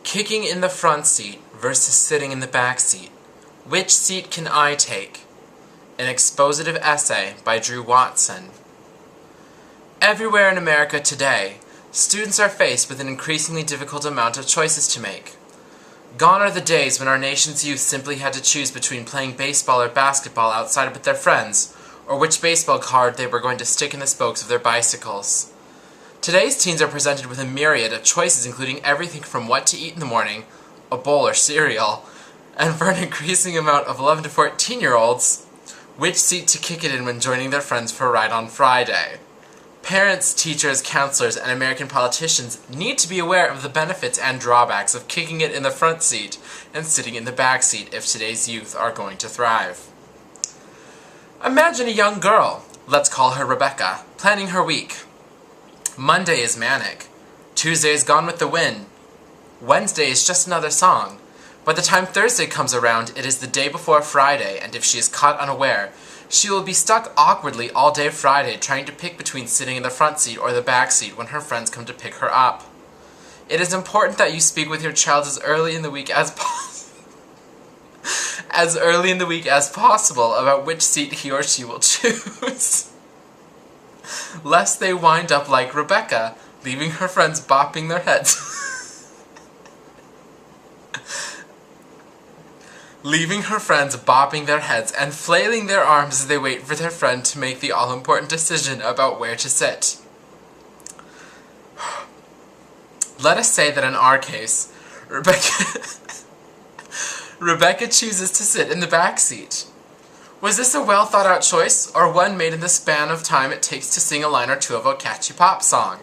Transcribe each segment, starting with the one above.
Kicking in the front seat versus sitting in the back seat. Which seat can I take? An expositive essay by Drew Watson. Everywhere in America today, students are faced with an increasingly difficult amount of choices to make. Gone are the days when our nation's youth simply had to choose between playing baseball or basketball outside with their friends, or which baseball card they were going to stick in the spokes of their bicycles. Today's teens are presented with a myriad of choices, including everything from what to eat in the morning, a bowl or cereal, and for an increasing amount of 11 to 14-year-olds, which seat to kick it in when joining their friends for a ride on Friday. Parents, teachers, counselors, and American politicians need to be aware of the benefits and drawbacks of kicking it in the front seat and sitting in the back seat if today's youth are going to thrive. Imagine a young girl, let's call her Rebecca, planning her week. Monday is manic. Tuesday is Gone with the Wind. Wednesday is just another song. By the time Thursday comes around, it is the day before Friday, and if she is caught unaware, she will be stuck awkwardly all day Friday trying to pick between sitting in the front seat or the back seat when her friends come to pick her up. It is important that you speak with your child as early in the week as possible about which seat he or she will choose, lest they wind up like Rebecca, leaving her friends bopping their heads. Leaving her friends bopping their heads and flailing their arms as they wait for their friend to make the all-important decision about where to sit. Let us say that in our case, Rebecca chooses to sit in the back seat. Was this a well-thought-out choice, or one made in the span of time it takes to sing a line or two of a catchy pop song?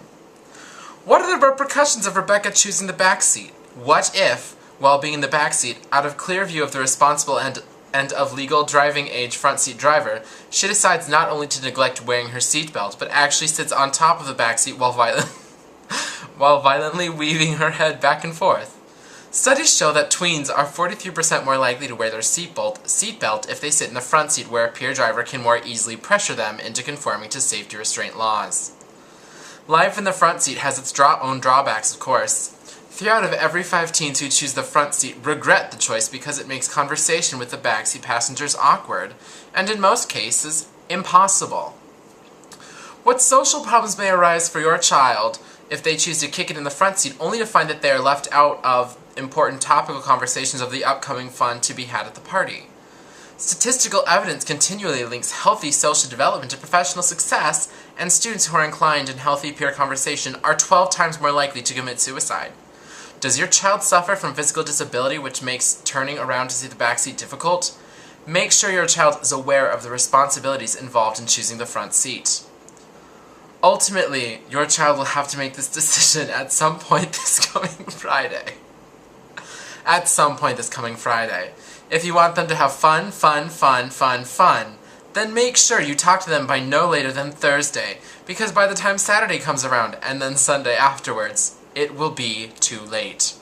What are the repercussions of Rebecca choosing the back seat? What if, while being in the back seat, out of clear view of the responsible and of legal driving age front seat driver, she decides not only to neglect wearing her seatbelt, but actually sits on top of the back seat while violently weaving her head back and forth? Studies show that tweens are 43% more likely to wear their seatbelt if they sit in the front seat, where a peer driver can more easily pressure them into conforming to safety restraint laws. Life in the front seat has its own drawbacks, of course. 3 out of every 5 teens who choose the front seat regret the choice because it makes conversation with the backseat passengers awkward, and in most cases, impossible. What social problems may arise for your child if they choose to kick it in the front seat, only to find that they are left out of important topical conversations of the upcoming fun to be had at the party? Statistical evidence continually links healthy social development to professional success, and students who are inclined in healthy peer conversation are 12 times more likely to commit suicide. Does your child suffer from physical disability which makes turning around to see the backseat difficult? Make sure your child is aware of the responsibilities involved in choosing the front seat. Ultimately, your child will have to make this decision at some point this coming Friday. If you want them to have fun, then make sure you talk to them by no later than Thursday, because by the time Saturday comes around, and then Sunday afterwards, it will be too late.